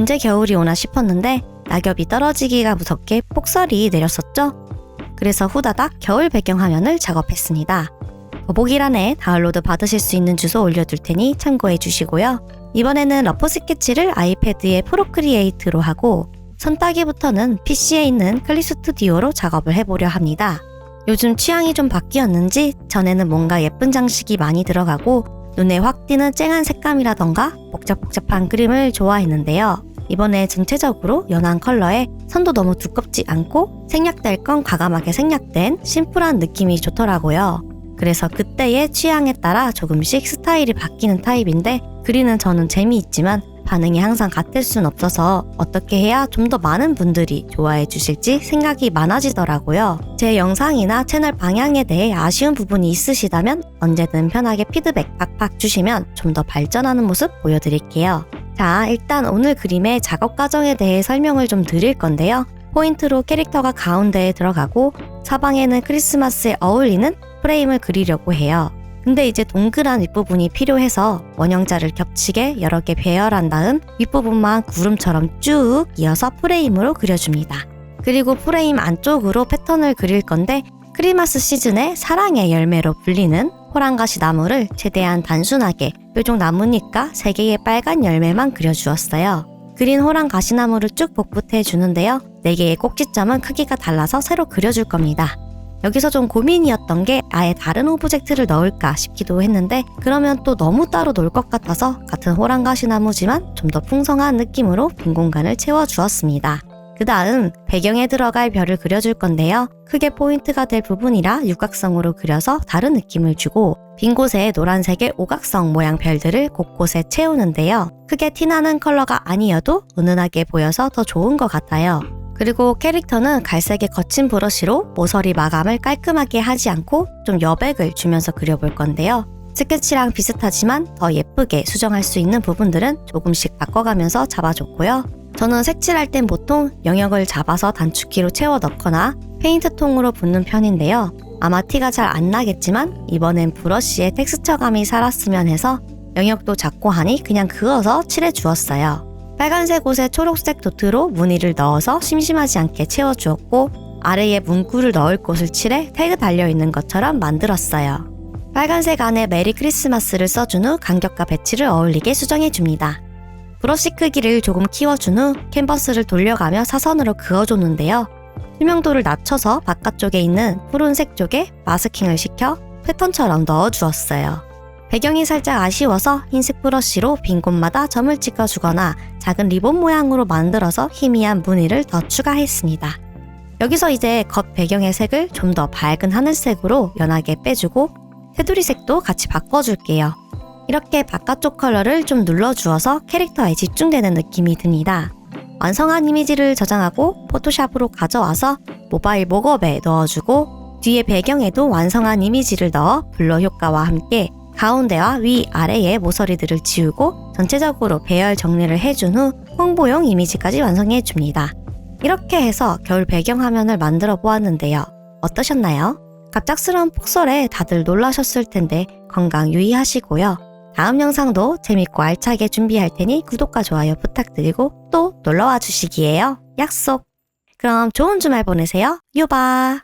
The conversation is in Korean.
언제 겨울이 오나 싶었는데 낙엽이 떨어지기가 무섭게 폭설이 내렸었죠. 그래서 후다닥 겨울 배경화면을 작업했습니다. 더보기란에 다운로드 받으실 수 있는 주소 올려둘 테니 참고해 주시고요. 이번에는 러프 스케치를 아이패드의 프로크리에이트로 하고 손 따기부터는 PC에 있는 클립 스튜디오로 작업을 해보려 합니다. 요즘 취향이 좀 바뀌었는지 전에는 뭔가 예쁜 장식이 많이 들어가고 눈에 확 띄는 쨍한 색감이라던가 복잡복잡한 그림을 좋아했는데요. 이번에 전체적으로 연한 컬러에 선도 너무 두껍지 않고 생략될 건 과감하게 생략된 심플한 느낌이 좋더라고요. 그래서 그때의 취향에 따라 조금씩 스타일이 바뀌는 타입인데 그리는 저는 재미있지만 반응이 항상 같을 순 없어서 어떻게 해야 좀 더 많은 분들이 좋아해 주실지 생각이 많아지더라고요. 제 영상이나 채널 방향에 대해 아쉬운 부분이 있으시다면 언제든 편하게 피드백 팍팍 주시면 좀 더 발전하는 모습 보여드릴게요. 자, 일단 오늘 그림의 작업 과정에 대해 설명을 좀 드릴 건데요. 포인트로 캐릭터가 가운데에 들어가고 사방에는 크리스마스에 어울리는 프레임을 그리려고 해요. 근데 이제 동그란 윗부분이 필요해서 원형자를 겹치게 여러 개 배열한 다음 윗부분만 구름처럼 쭉 이어서 프레임으로 그려줍니다. 그리고 프레임 안쪽으로 패턴을 그릴 건데 크리스마스 시즌의 사랑의 열매로 불리는 호랑가시 나무를 최대한 단순하게 뾰족 나무니까 3개의 빨간 열매만 그려주었어요. 그린 호랑가시나무를 쭉 복붙해 주는데요. 4개의 꼭지점은 크기가 달라서 새로 그려줄 겁니다. 여기서 좀 고민이었던 게 아예 다른 오브젝트를 넣을까 싶기도 했는데 그러면 또 너무 따로 놀 것 같아서 같은 호랑가시나무지만 좀 더 풍성한 느낌으로 빈 공간을 채워주었습니다. 그 다음 배경에 들어갈 별을 그려줄 건데요. 크게 포인트가 될 부분이라 육각성으로 그려서 다른 느낌을 주고 빈 곳에 노란색의 오각성 모양 별들을 곳곳에 채우는데요. 크게 티나는 컬러가 아니어도 은은하게 보여서 더 좋은 것 같아요. 그리고 캐릭터는 갈색의 거친 브러쉬로 모서리 마감을 깔끔하게 하지 않고 좀 여백을 주면서 그려볼 건데요. 스케치랑 비슷하지만 더 예쁘게 수정할 수 있는 부분들은 조금씩 바꿔가면서 잡아줬고요. 저는 색칠할 땐 보통 영역을 잡아서 단축키로 채워 넣거나 페인트통으로 붓는 편인데요. 아마 티가 잘 안 나겠지만 이번엔 브러쉬에 텍스처감이 살았으면 해서 영역도 작고 하니 그냥 그어서 칠해 주었어요. 빨간색 옷에 초록색 도트로 무늬를 넣어서 심심하지 않게 채워주었고 아래에 문구를 넣을 곳을 칠해 태그 달려있는 것처럼 만들었어요. 빨간색 안에 메리 크리스마스를 써준 후 간격과 배치를 어울리게 수정해줍니다. 브러쉬 크기를 조금 키워준 후 캔버스를 돌려가며 사선으로 그어줬는데요. 투명도를 낮춰서 바깥쪽에 있는 푸른색 쪽에 마스킹을 시켜 패턴처럼 넣어주었어요. 배경이 살짝 아쉬워서 흰색 브러쉬로 빈 곳마다 점을 찍어주거나 작은 리본 모양으로 만들어서 희미한 무늬를 더 추가했습니다. 여기서 이제 겉 배경의 색을 좀 더 밝은 하늘색으로 연하게 빼주고 테두리 색도 같이 바꿔줄게요. 이렇게 바깥쪽 컬러를 좀 눌러주어서 캐릭터에 집중되는 느낌이 듭니다. 완성한 이미지를 저장하고 포토샵으로 가져와서 모바일 목업에 넣어주고 뒤에 배경에도 완성한 이미지를 넣어 블러 효과와 함께 가운데와 위, 아래의 모서리들을 지우고 전체적으로 배열 정리를 해준 후 홍보용 이미지까지 완성해줍니다. 이렇게 해서 겨울 배경화면을 만들어 보았는데요. 어떠셨나요? 갑작스러운 폭설에 다들 놀라셨을 텐데 건강 유의하시고요. 다음 영상도 재밌고 알차게 준비할 테니 구독과 좋아요 부탁드리고 또 놀러와 주시기예요. 약속! 그럼 좋은 주말 보내세요. 유바!